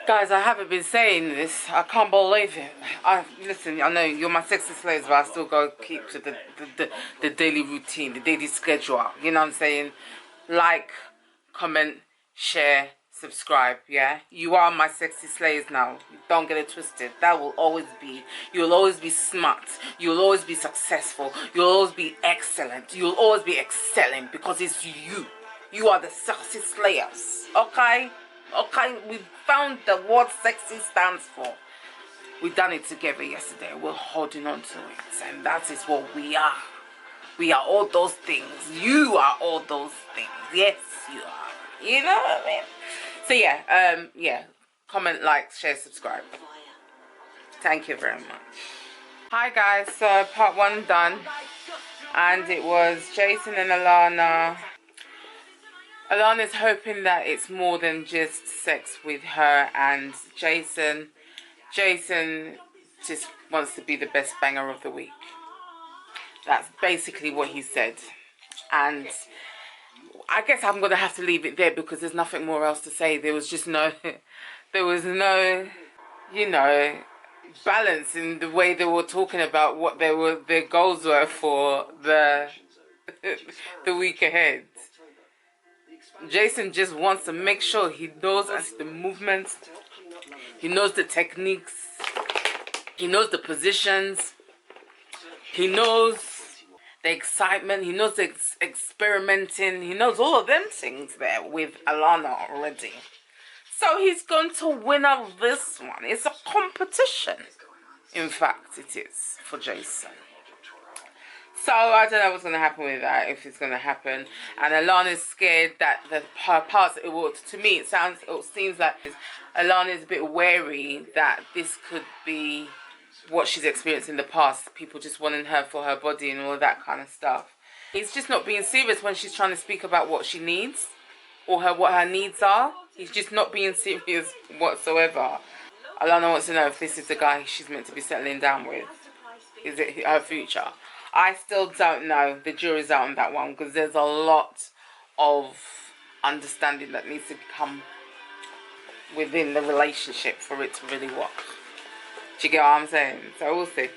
Guys, I haven't been saying this. I can't believe it. Listen, I know you're my sexy slaves, but I still go keep to the daily routine, the daily schedule. You know what I'm saying? Like, comment, share, subscribe, yeah? You are my sexy slaves now. Don't get it twisted. That will always be. You'll always be smart. You'll always be successful. You'll always be excellent. You'll always be excelling because it's you. You are the sexy slayers, okay? Okay, we found the word sexy stands for. We done it together yesterday. We're holding on to it, and that is what we are. We are all those things. You are all those things. Yes, you are. You know what I mean? So yeah, comment, like, share, subscribe. Thank you very much. Hi guys, so part 1 done, and it was Jason and Alana. Alana's hoping that it's more than just sex with her and Jason. Jason just wants to be the best banger of the week. That's basically what he said. And I guess I'm going to have to leave it there because there's nothing more else to say. There was just no, you know, balance in the way they were talking about what their goals were for the week ahead. Jason just wants to make sure he knows the movements, he knows the techniques, he knows the positions, he knows the excitement, he knows the experimenting, he knows all of them things there with Alana already. So he's going to win out this one. It's a competition. In fact, it is for Jason. So I don't know what's going to happen with that, if it's going to happen. And Alana's scared that her parts, to me it seems like Alana's a bit wary that this could be what she's experienced in the past. People just wanting her for her body and all that kind of stuff. He's just not being serious when she's trying to speak about what she needs or what her needs are. He's just not being serious whatsoever. Alana wants to know if this is the guy she's meant to be settling down with. Is it her future? I still don't know. The jury's out on that one because there's a lot of understanding that needs to come within the relationship for it to really work. Do you get what I'm saying? So we'll see.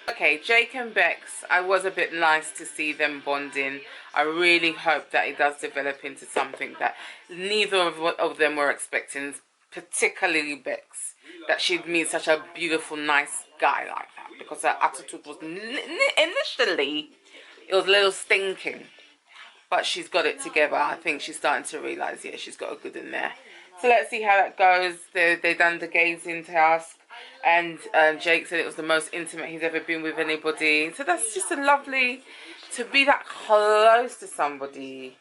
Okay, Jake and Bex, I was a bit nice to see them bonding. I really hope that it does develop into something that neither of them were expecting, particularly Bex, that she'd meet such a beautiful, nice guy like that. Because her attitude was initially, it was a little stinking. But she's got it together. I think she's starting to realise, yeah, she's got a good in there. So let's see how that goes. They done the gazing task. And Jake said it was the most intimate he's ever been with anybody. So that's just a lovely, to be that close to somebody.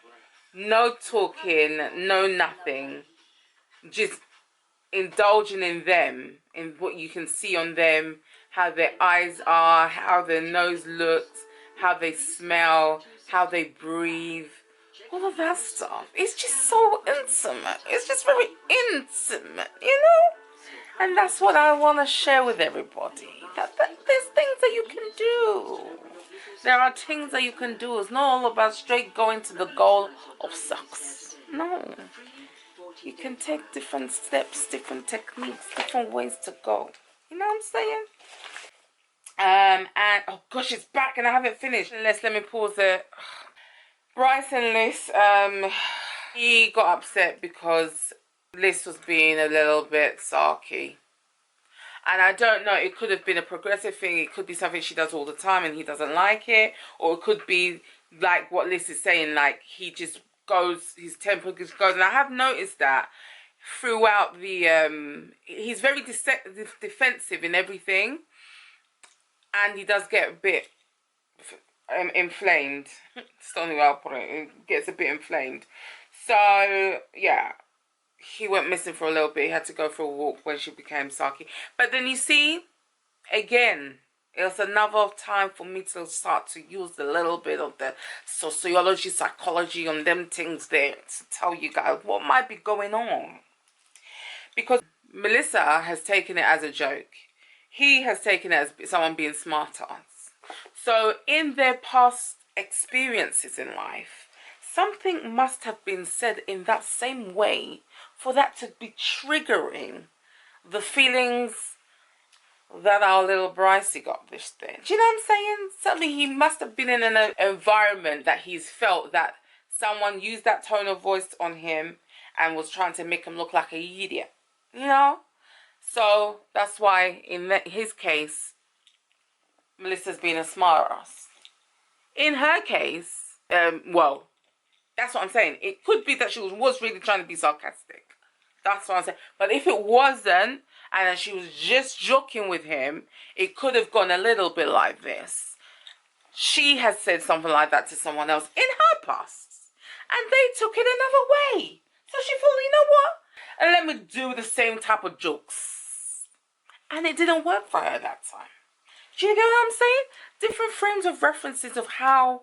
No talking, no nothing. Just indulging in them, in what you can see on them, how their eyes are, how their nose looks, how they smell, how they breathe, all of that stuff. It's just so intimate. It's just very intimate, you know? And that's what I want to share with everybody. That there's things that you can do. There are things that you can do. It's not all about straight going to the goal of sex. No. You can take different steps, different techniques, different ways to go. You know what I'm saying? And oh gosh, it's back and I haven't finished. Let me pause it. Bryce and Liz, he got upset because Liz was being a little bit sarky. And I don't know, it could have been a progressive thing. It could be something she does all the time and he doesn't like it. Or it could be like what Liz is saying, like he just goes, his temper just goes. And I have noticed that throughout the, he's very defensive in everything. And he does get a bit inflamed. It's the only way I'll put it. It gets a bit inflamed. So, yeah. He went missing for a little bit. He had to go for a walk when she became sarky. But then you see, again, it was another time for me to start to use a little bit of the sociology, psychology on them things there to tell you guys what might be going on. Because Melissa has taken it as a joke. He has taken it as someone being smarter. So in their past experiences in life, something must have been said in that same way for that to be triggering the feelings that our little Brycey got this thing. Do you know what I'm saying? Certainly he must have been in an environment that he's felt that someone used that tone of voice on him and was trying to make him look like an idiot. You know? So that's why in his case, Melissa's being a smart ass. In her case, well, that's what I'm saying. It could be that she was really trying to be sarcastic. That's what I'm saying. But if it wasn't, and she was just joking with him, it could have gone a little bit like this. She has said something like that to someone else in her past, and they took it another way. So she thought, you know what? And let me do the same type of jokes. And it didn't work for her that time. Do you get what I'm saying? Different frames of references of how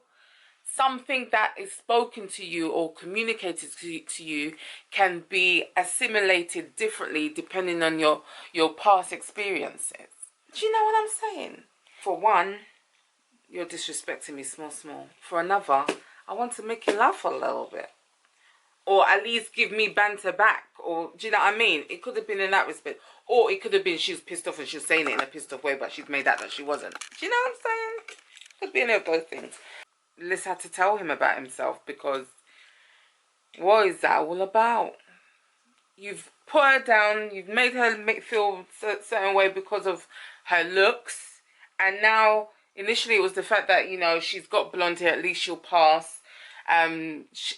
something that is spoken to you or communicated to you can be assimilated differently depending on your past experiences. Do you know what I'm saying? For one, you're disrespecting me small. For another, I want to make you laugh a little bit. Or at least give me banter back. Or, do you know what I mean? It could have been in that respect. Or it could have been she was pissed off and she was saying it in a pissed off way, but she's made out that she wasn't. Do you know what I'm saying? Could be any of those things. Liz had to tell him about himself because what is that all about? You've put her down, you've made her feel a certain way because of her looks, and now initially it was the fact that, you know, she's got blonde hair, at least she'll pass.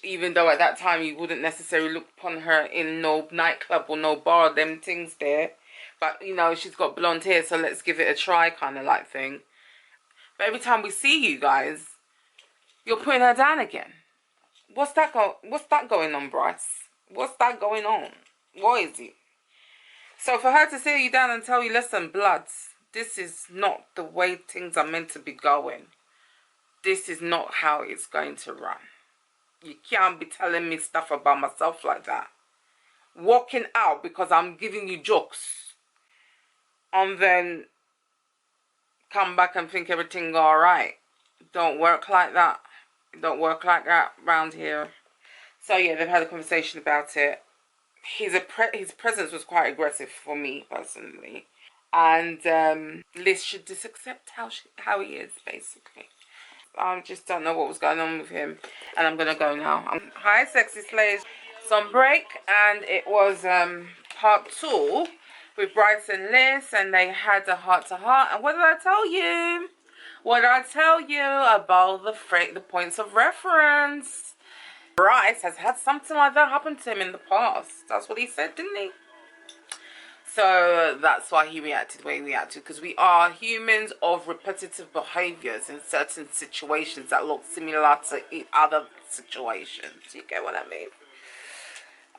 Even though at that time you wouldn't necessarily look upon her in no nightclub or no bar, them things there. But, you know, she's got blonde hair, so let's give it a try kind of like thing. But every time we see you guys, you're putting her down again. What's that going on, Bryce? What's that going on? What is it? So for her to sit you down and tell you, listen, bloods, this is not the way things are meant to be going. This is not how it's going to run. You can't be telling me stuff about myself like that. Walking out because I'm giving you jokes. And then come back and think everything alright. Don't work like that. It don't work like that around here. So yeah, they've had a conversation about it. His presence was quite aggressive for me personally. And Liz should just accept how he is, basically. I just don't know what was going on with him. And I'm going to go now. Hi, Sexy Slaves. Some break. And it was part 2 with Bryce and Liz. And they had a heart-to-heart. And what did I tell you? What did I tell you about the points of reference? Bryce has had something like that happen to him in the past. That's what he said, didn't he? So that's why he reacted the way he reacted, because we are humans of repetitive behaviors in certain situations that look similar to other situations. You get what I mean?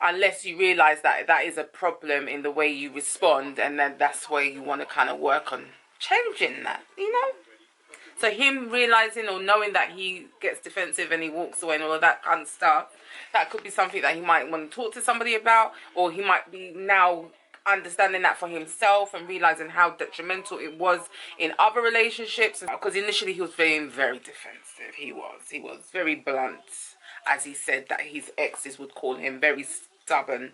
Unless you realize that that is a problem in the way you respond, and then that's where you want to kind of work on changing that, you know? So him realizing or knowing that he gets defensive and he walks away and all of that kind of stuff, that could be something that he might want to talk to somebody about, or he might be now understanding that for himself and realizing how detrimental it was in other relationships. Because initially he was being very defensive. He was very blunt, as he said that his exes would call him, very stubborn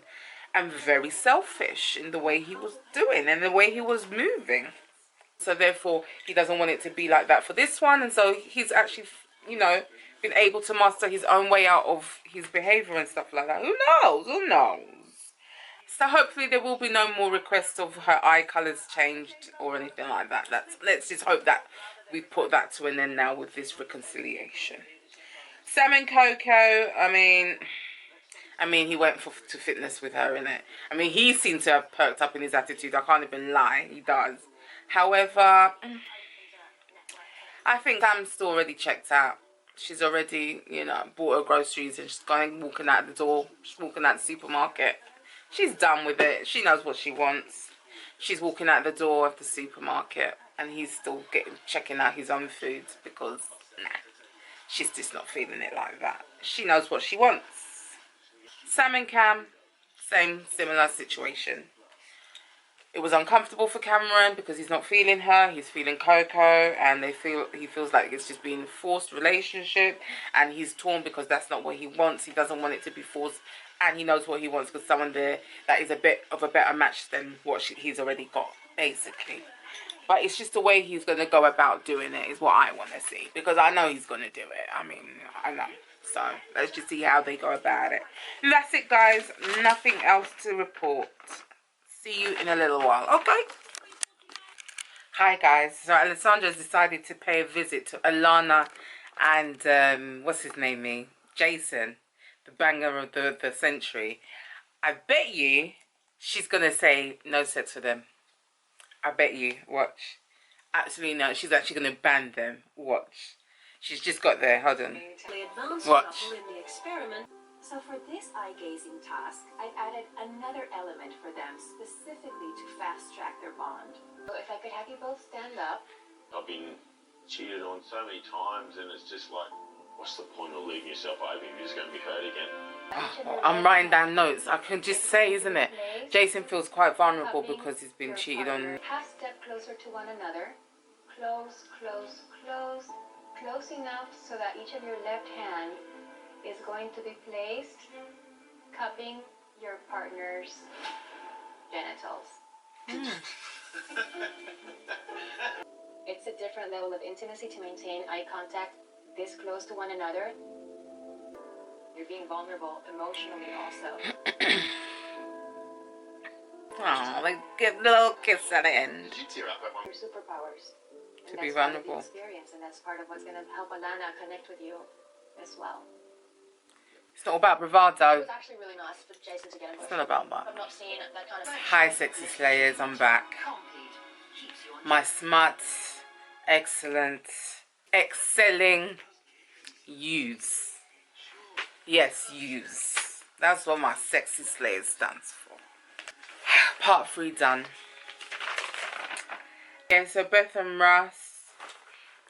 and very selfish in the way he was doing and the way he was moving. So therefore he doesn't want it to be like that for this one, and so he's actually, you know, been able to master his own way out of his behavior and stuff like that. Who knows? So hopefully there will be no more requests of her eye colours changed or anything like that. Let's just hope that we put that to an end now with this reconciliation. Sam and Coco, I mean, he went to fitness with her, innit? I mean, he seemed to have perked up in his attitude. I can't even lie, he does. However, I think Sam's still already checked out. She's already, you know, bought her groceries and she's walking out the door. She's walking out the supermarket. She's done with it. She knows what she wants. She's walking out the door of the supermarket and he's still checking out his own food because, nah, she's just not feeling it like that. She knows what she wants. Sam and Cam, similar situation. It was uncomfortable for Cameron because he's not feeling her. He's feeling Coco, and he feels like it's just being a forced relationship, and he's torn because that's not what he wants. He doesn't want it to be forced and he knows what he wants because someone there that is a bit of a better match than what he's already got, basically. But it's just the way he's going to go about doing it is what I want to see, because I know he's going to do it. I mean, I know. So let's just see how they go about it. And that's it, guys. Nothing else to report. See you in a little while. Okay. Hi, guys. So Alessandra's decided to pay a visit to Alana and what's his name? Jason, the banger of the century. I bet you she's going to say no sex for them. I bet you. Watch. Absolutely no. She's actually going to ban them. Watch. She's just got there. Hold on. Watch. So for this eye-gazing task, I added another element for them specifically to fast-track their bond. So if I could have you both stand up. I've been cheated on so many times, and it's just like, what's the point of leaving yourself open? You're just going to be hurt again. Oh, I'm writing down notes. I can just say, isn't it? Jason feels quite vulnerable because he's been cheated on. Half step closer to one another. Close, close, close. Close enough so that each of your left hand is going to be placed cupping your partner's genitals. It's a different level of intimacy to maintain eye contact this close to one another. You're being vulnerable emotionally also. Oh, they give a little kiss at the end. Did you tear up at one? Your superpowers. To be vulnerable. Experience, and that's part of what's going to help Alana connect with you as well. It's not about bravado. It was actually really nice for Jason to get involved. It's not about that. I've not seen that kind of... Hi, sexy slayers. I'm back. My smart, excellent, excelling use. Yes, use. That's what my sexy slayer stands for. Part 3 done. Okay, so Beth and Russ.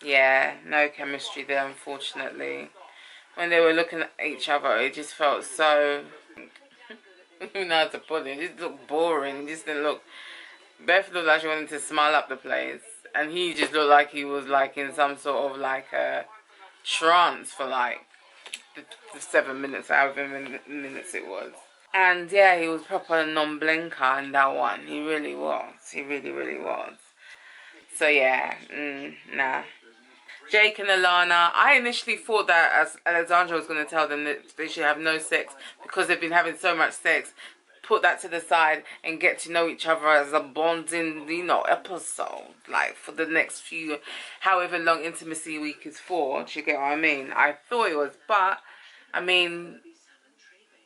Yeah, no chemistry there, unfortunately. When they were looking at each other, it just felt so... who knows how to put it? It just looked boring. It just didn't look... Beth looked like she wanted to smile up the place. And he just looked like he was like in some sort of like a trance for like the 7 minutes, however many minutes it was. And yeah, he was proper non-blinker in that one. He really was. He really, really was. So yeah, nah. Jake and Alana, I initially thought that as Alexandra was going to tell them that they should have no sex because they've been having so much sex. Put that to the side and get to know each other as a bonding, you know, episode. Like for the next few, however long intimacy week is for. Do you get what I mean? I thought it was, but I mean,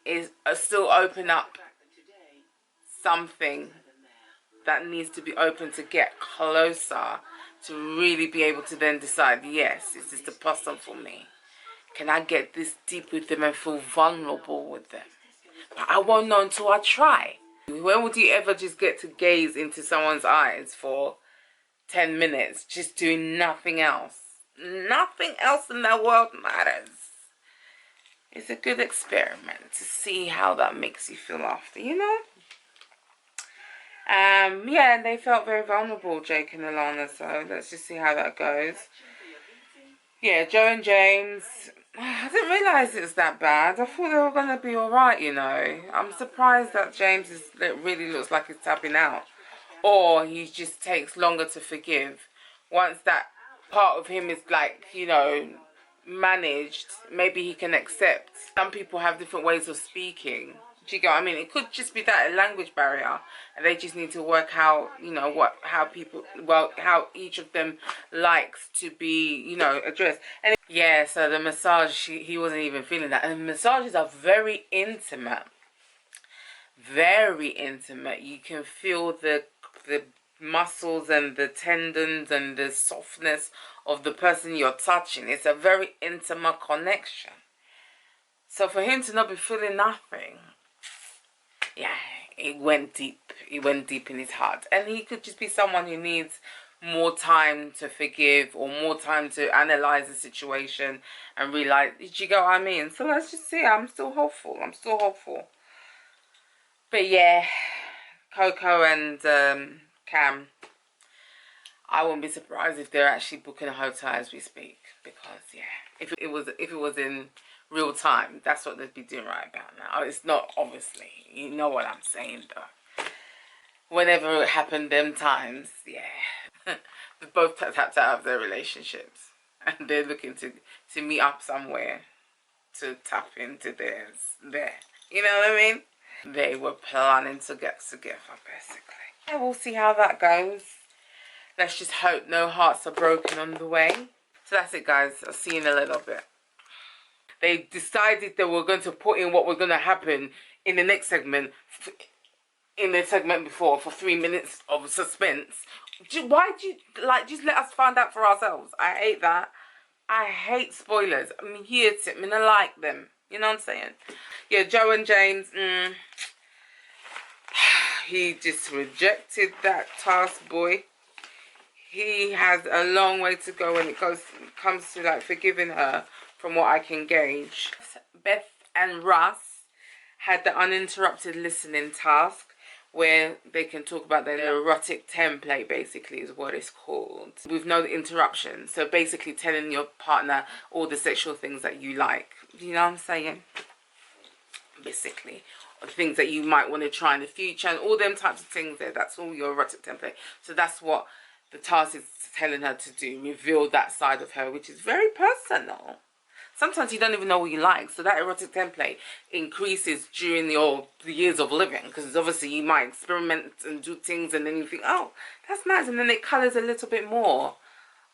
it's still open up something that needs to be open to get closer, to really be able to then decide, yes, is this the person for me? Can I get this deep with them and feel vulnerable with them? But I won't know until I try. When would you ever just get to gaze into someone's eyes for 10 minutes, just doing nothing else? Nothing else in the world matters. It's a good experiment to see how that makes you feel after, you know? Yeah, they felt very vulnerable, Jake and Alana, so let's just see how that goes. Yeah, Joe and James, I didn't realise it was that bad. I thought they were going to be alright, you know. I'm surprised that James really looks like he's tapping out. Or he just takes longer to forgive. Once that part of him is like, you know, managed, maybe he can accept. Some people have different ways of speaking. Do you get what I mean? It could just be that, a language barrier, and they just need to work out, you know, how each of them likes to be, you know, addressed. And yeah, so the massage, he wasn't even feeling that. And massages are very intimate. Very intimate. You can feel the muscles and the tendons and the softness of the person you're touching. It's a very intimate connection. So for him to not be feeling nothing, yeah, it went deep. It went deep in his heart. And he could just be someone who needs more time to forgive or more time to analyze the situation and realize, did you get what I mean? So let's just see. I'm still hopeful. I'm still hopeful. But yeah, Coco and Cam, I wouldn't be surprised if they're actually booking a hotel as we speak. Because yeah, if it was in real time. That's what they'd be doing right about now. It's not, obviously. You know what I'm saying, though. Whenever it happened them times, yeah. They both tapped out of their relationships. And they're looking to meet up somewhere to tap into theirs there. You know what I mean? They were planning to get together, basically. Yeah, we'll see how that goes. Let's just hope no hearts are broken on the way. So that's it, guys. I'll see you in a little bit. They decided they were going to put in what was going to happen in the next segment, in the segment before, for 3 minutes of suspense. Why do you, like, just let us find out for ourselves? I hate that. I hate spoilers. I'm here to, I mean, I like them. You know what I'm saying? Yeah, Joe and James, he just rejected that task, boy. He has a long way to go when it comes to, like, forgiving her, from what I can gauge. Beth and Russ had the uninterrupted listening task, where they can talk about their erotic template, basically, is what it's called, with no interruption. So basically telling your partner all the sexual things that you like. You know what I'm saying? Basically. Or things that you might want to try in the future, and all them types of things there. That's all your erotic template. So that's what the task is telling her to do. Reveal that side of her, which is very personal. Sometimes you don't even know what you like. So that erotic template increases during the years of living. Because obviously you might experiment and do things, and then you think, oh, that's nice. And then it colours a little bit more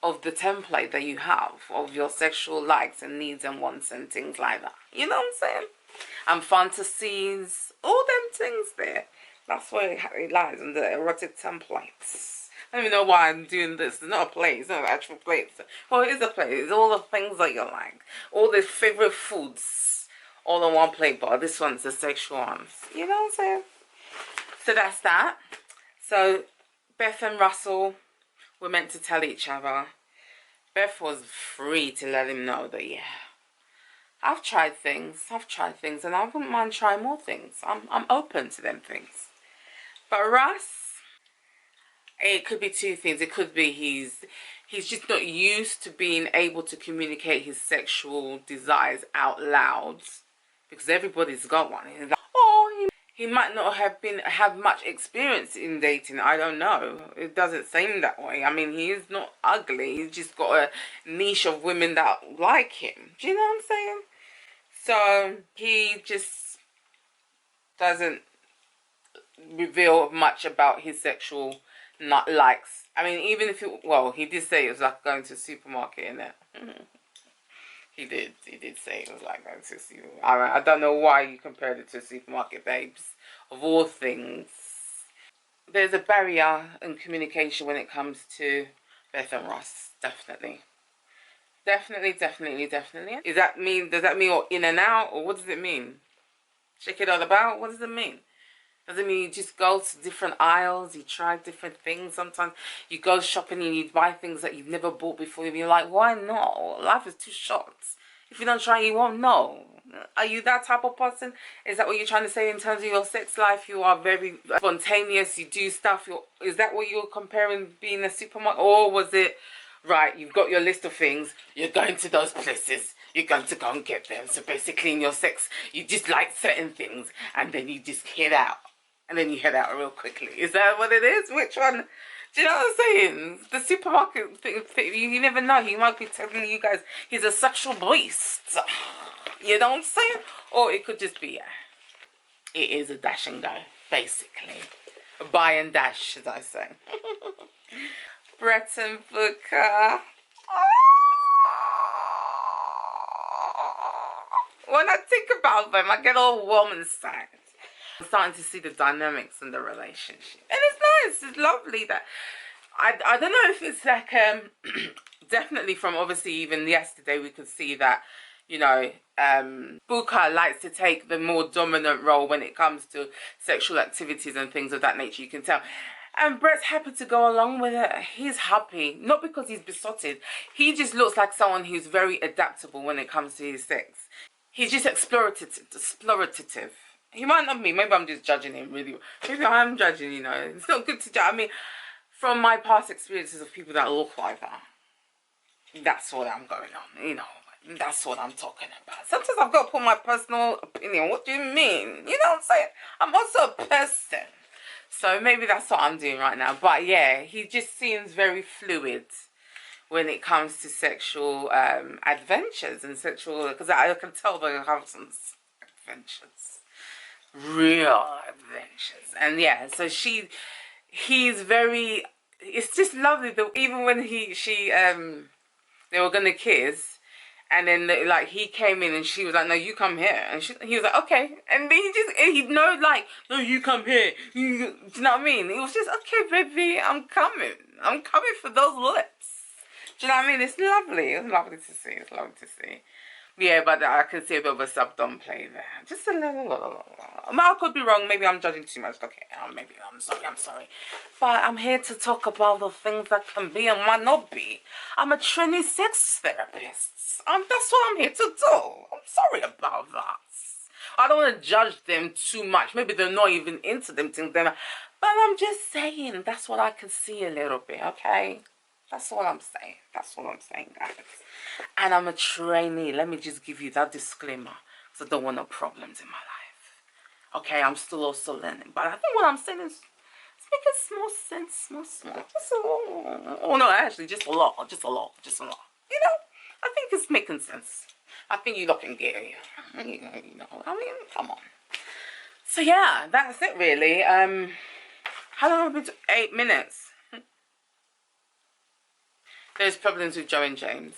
of the template that you have. Of your sexual likes and needs and wants and things like that. You know what I'm saying? And fantasies. All them things there. That's where it lies, in the erotic templates. I don't even know why I'm doing this. It's not a play. It's not an actual play. Well, it is a play. It's all the things that you like. All the favorite foods. All on one plate bar. This one's the sexual ones. You know what I'm saying? So that's that. So Beth and Russell were meant to tell each other. Beth was free to let him know that, yeah, I've tried things, and I wouldn't mind trying more things. I'm open to them things. But Russ, it could be two things. It could be he's just not used to being able to communicate his sexual desires out loud, because everybody's got one. He's like, oh, he might not have much experience in dating. I don't know. It doesn't seem that way. I mean, he is not ugly. He's just got a niche of women that like him. Do you know what I'm saying? So he just doesn't reveal much about his sexual likes. I mean, even if he did say it was like going to a supermarket, innit? He did say it was like going to a supermarket. I don't know why you compared it to a supermarket, babes. Of all things, there's a barrier in communication when it comes to Beth and Ross. Definitely. Definitely. Does that mean you're in and out, or what does it mean? Check it all about? What does it mean? Does it mean you just go to different aisles, you try different things? Sometimes you go shopping and you buy things that you've never bought before, and you're like, why not? Life is too short. If you don't try, you won't know. Are you that type of person? Is that what you're trying to say in terms of your sex life? You are very spontaneous, you do stuff. Is that what you're comparing being a supermarket? Or was it, right, you've got your list of things, you're going to those places, you're going to go and get them. So basically in your sex, you just like certain things, and then you just head out. And then you head out real quickly. Is that what it is? Which one? Do you know what I'm saying? The supermarket thing, you never know. He might be telling you guys he's a sexual beast. You know what I'm saying? Or it could just be, it is a dash and go, basically. A buy and dash, as I say. Brett and Booker. When I think about them, I get all warm inside. I'm starting to see the dynamics in the relationship, and it's nice. It's lovely that I don't know if it's like definitely from obviously even yesterday we could see that, you know, Booker likes to take the more dominant role when it comes to sexual activities and things of that nature. You can tell. And Brett's happy to go along with it. He's happy, not because he's besotted. He just looks like someone who's very adaptable when it comes to his sex. He's just explorative. He might not be. Maybe I'm just judging him, really. Maybe I'm judging, you know. It's not good to judge. I mean, from my past experiences of people that look like that, that's what I'm going on, you know. That's what I'm talking about. Sometimes I've got to put my personal opinion. What do you mean? You know what I'm saying? I'm also a person. So maybe that's what I'm doing right now. But yeah, he just seems very fluid when it comes to sexual adventures and sexual, because I can tell they have some adventures, real adventures. And yeah, so he's very, it's just lovely that even when they were gonna kiss, and then like he came in and she was like, no, you come here, and he was like, okay, and then he know, like, no, you come here, do you know what I mean? It was just, okay, baby, I'm coming for those lips. Do you know what I mean? It's lovely. It's lovely to see. It's lovely to see. Yeah, but I can see a bit of a subdom play there. Just a little. I could be wrong. Maybe I'm judging too much. Okay, maybe I'm sorry. But I'm here to talk about the things that can be and might not be. I'm a trainee sex therapist. That's what I'm here to do. I'm sorry about that. I don't want to judge them too much. Maybe they're not even into them things. But I'm just saying, that's what I can see a little bit, okay? That's all I'm saying. That's all I'm saying, guys. And I'm a trainee. Let me just give you that disclaimer, because I don't want no problems in my life. Okay, I'm still also learning. But I think what I'm saying is it's making small sense. Small. Just a lot. Oh, no, actually, just a lot. You know? I think it's making sense. I think you lot can get it. You know, I mean, come on. So, yeah, that's it, really. How long have I been? 8 minutes. There's problems with Joe and James.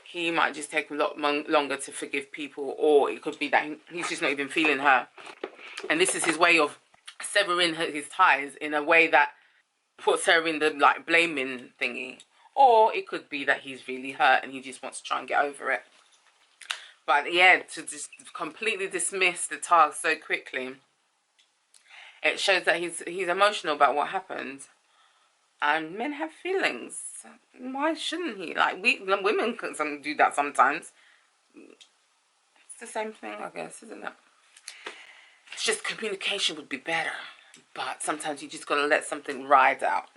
He might just take a lot longer to forgive people, or it could be that he's just not even feeling her. And this is his way of severing his ties in a way that puts her in the, like, blaming thingy. Or it could be that he's really hurt and he just wants to try and get over it. But yeah, to just completely dismiss the task so quickly, it shows that he's emotional about what happened. And men have feelings. Why shouldn't he? Like, women can do that sometimes. It's the same thing, I guess, isn't it? It's just communication would be better. But sometimes you just got to let something ride out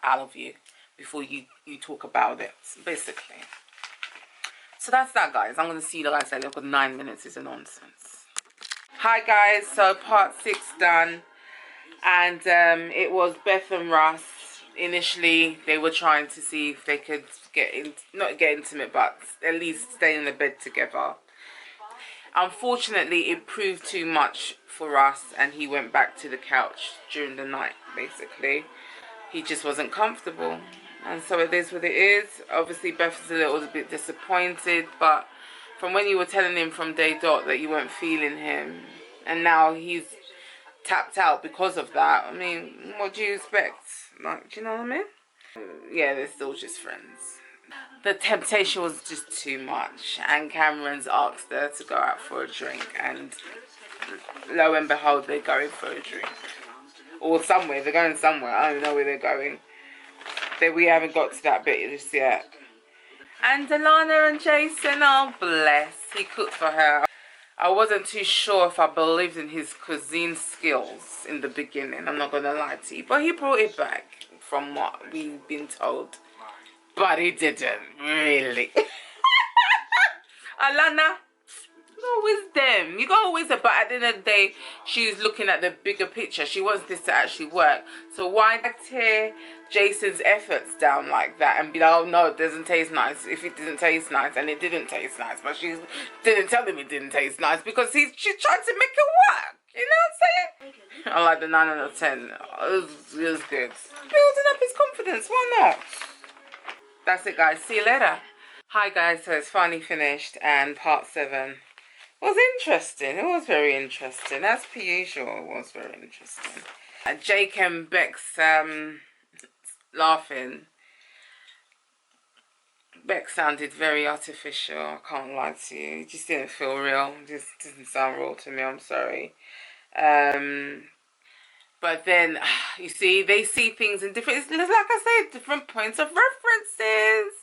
of you before you talk about it, basically. So that's that, guys. I'm going to see you guys later, because 9 minutes is a nonsense. Hi, guys. So part 6 done. And it was Beth and Russ. Initially, they were trying to see if they could not get intimate, but at least stay in the bed together. Unfortunately, it proved too much for us, and he went back to the couch during the night, basically. He just wasn't comfortable, and so it is what it is. Obviously, Beth was a little bit disappointed, but from when you were telling him from day dot that you weren't feeling him, and now he's tapped out because of that, I mean, what do you expect? Like, do you know what I mean? Yeah, they're still just friends. The temptation was just too much, and Cameron's asked her to go out for a drink, and lo and behold, they're going for a drink. Or somewhere, they're going somewhere, I don't know where they're going. We haven't got to that bit just yet. And Alana and Jason, oh bless, he cooked for her. I wasn't too sure if I believed in his cuisine skills in the beginning, I'm not going to lie to you. But he brought it back from what we've been told. But he didn't, really. Alana, always them. You got always, but at the end of the day, she's looking at the bigger picture. She wants this to actually work. So why tear Jason's efforts down like that and be like, oh no, it doesn't taste nice, if it didn't taste nice, and it didn't taste nice, but she didn't tell him it didn't taste nice because she tried to make it work. You know what I'm saying? I like the 9 out of 10. It was good. Building up his confidence, why not? That's it, guys. See you later. Hi guys, so it's finally finished, and part 7 was interesting. It was very interesting. As per usual, it was very interesting. And Jake and Bex laughing. Bex sounded very artificial, I can't lie to you. It just didn't feel real. It just didn't sound real to me, I'm sorry. But then, you see, they see things in different, like I said, different points of references.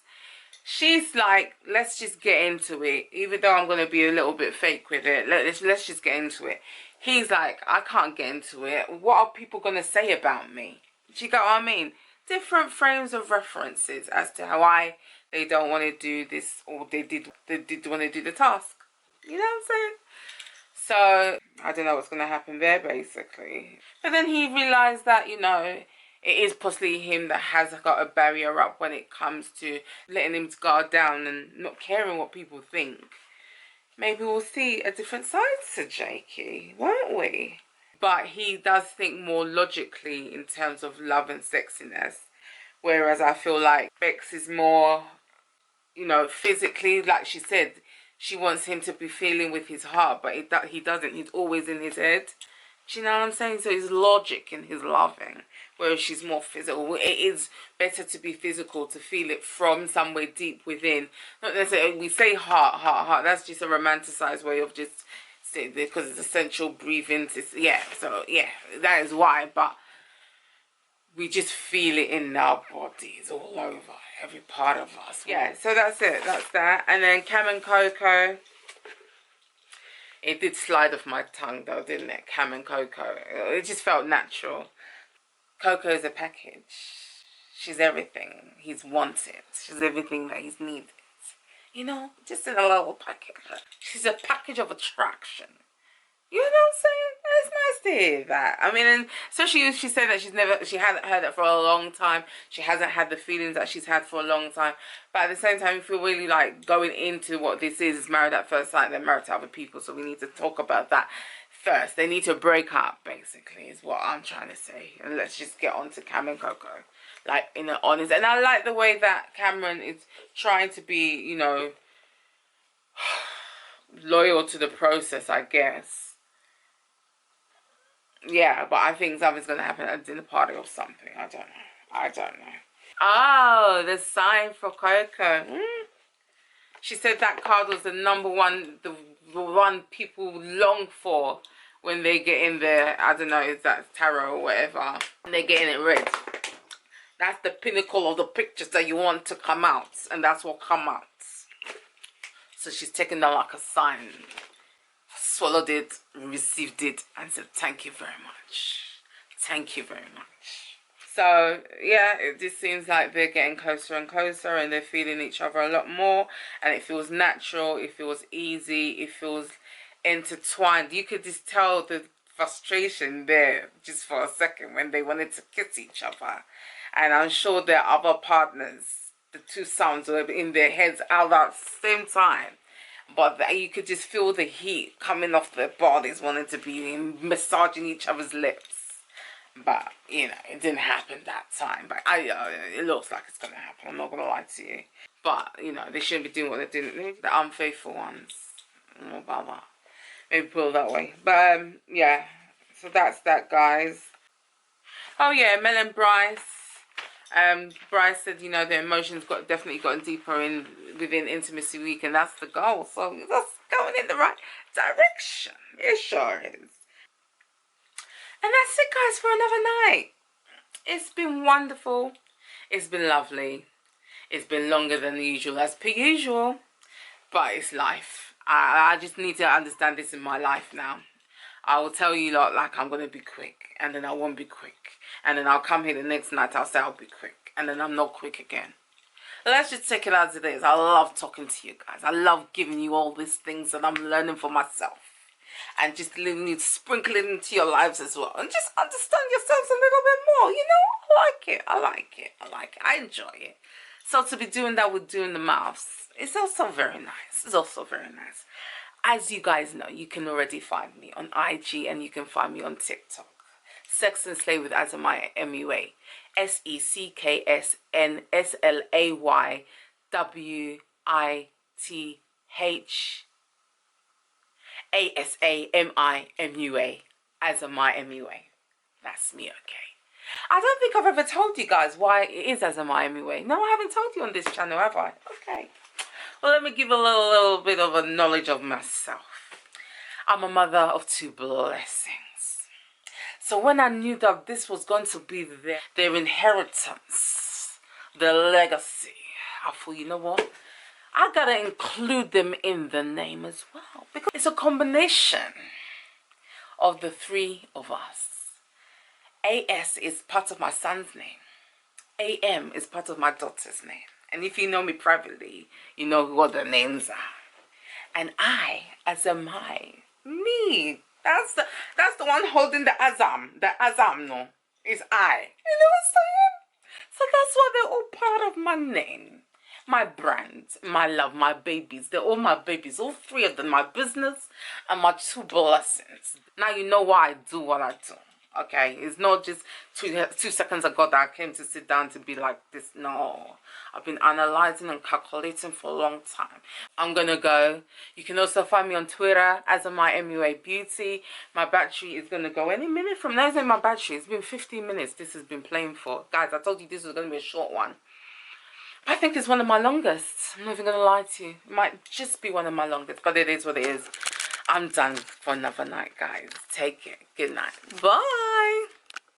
She's like, let's just get into it. Even though I'm going to be a little bit fake with it, let's just get into it. He's like, I can't get into it. What are people going to say about me? Do you get what I mean? different frames of references as to why they don't want to do this, or they did want to do the task. You know what I'm saying? So I don't know what's going to happen there, basically. But then he realized that, you know, it is possibly him that has got a barrier up when it comes to letting him guard down and not caring what people think. Maybe we'll see a different side to Jakey, won't we? But he does think more logically in terms of love and sexiness. Whereas I feel like Bex is more, you know, physically, like she said, she wants him to be feeling with his heart, but he doesn't. He's always in his head. Do you know what I'm saying? So he's logic in his loving, whereas she's more physical. It is better to be physical, to feel it from somewhere deep within. Not necessarily, we say heart. That's just a romanticized way of just saying, because it's essential breathing. Yeah, so yeah, that is why. But we just feel it in our bodies, all over, every part of us. Yeah, so that's it. That's that. And then Cam and Coco. It did slide off my tongue though, didn't it? Cam and Coco. It just felt natural. Coco's a package. She's everything he's wanted. She's everything that he's needed. You know, just in a little package. She's a package of attraction. You know what I'm saying? It's nice to hear that. I mean, and especially she said that she hasn't heard it for a long time. She hasn't had the feelings that she's had for a long time. But at the same time, we feel really like going into what this is married at first sight. They're married to other people, so we need to talk about that first. They need to break up, basically, is what I'm trying to say. And let's just get on to Cam and Coco, like, in an honest. And I like the way that Cameron is trying to be, you know, loyal to the process, I guess. Yeah, but I think something's going to happen at a dinner party or something. I don't know. Oh, the sign for Coco. She said that card was the number one, the one people long for when they get in there. I don't know, is that tarot or whatever. And they're getting it read. That's the pinnacle of the pictures that you want to come out. And that's what come out. So she's taking that like a sign. Swallowed it, received it, and said, thank you very much. Thank you very much. So, yeah, it just seems like they're getting closer and closer, and they're feeling each other a lot more, and it feels natural, it feels easy, it feels intertwined. You could just tell the frustration there just for a second when they wanted to kiss each other. And I'm sure their other partners, the two sons, were in their heads at that same time. But you could just feel the heat coming off their bodies, wanting to be massaging each other's lips. But, you know, it didn't happen that time. But it looks like it's going to happen. I'm not going to lie to you. But, you know, they shouldn't be doing what they're doing. Maybe the unfaithful ones. More about that. Maybe put it that way. But, yeah. So that's that, guys. Oh, yeah, Mel and Bryce. Bryce said, you know, their emotions definitely gotten deeper within Intimacy Week, and that's the goal. So that's going in the right direction. It sure is. And that's it, guys, for another night. It's been wonderful. It's been lovely. It's been longer than usual, as per usual. But it's life. I just need to understand this in my life now. I will tell you lot like I'm going to be quick, and then I won't be quick. And then I'll come here the next night, I'll say I'll be quick. And then I'm not quick again. Let's just take it as it is. I love talking to you guys. I love giving you all these things that I'm learning for myself. And just letting you sprinkle it into your lives as well. And just understand yourselves a little bit more. You know, I like it. I like it. I like it. I enjoy it. So to be doing that with doing the Mafs, it's also very nice. It's also very nice. As you guys know, you can already find me on IG and you can find me on TikTok. Sex and Slay with Azamaya MUA. SEXNSLAYWITH Azamaya MUA. That's me, okay? I don't think I've ever told you guys why it is Azamaya MUA. No, I haven't told you on this channel, have I? Okay. Well, let me give a little bit of a knowledge of myself. I'm a mother of 2 blessings. So when I knew that this was going to be their inheritance, their legacy, I thought, you know what? I gotta include them in the name as well. Because it's a combination of the 3 of us. AS is part of my son's name. AM is part of my daughter's name. And if you know me privately, you know what the names are. And I, as a me. That's the one holding the Azam. The Azam, no, is I. You know what I'm saying? So that's why they're all part of my name. My brand, my love, my babies. They're all my babies. All three of them, my business and my two blessings. Now you know why I do what I do. Okay, it's not just two seconds ago that I came to sit down to be like this. No, I've been analyzing and calculating for a long time. I'm gonna go. You can also find me on Twitter as my MUA Beauty. My battery is gonna go any minute from now. Isn't my battery? It's been 15 minutes. This has been playing for. Guys, I told you this was gonna be a short one. I think it's one of my longest. I'm not even gonna lie to you. It might just be one of my longest, but it is what it is. I'm done for another night, guys. Take it. Good night. Bye.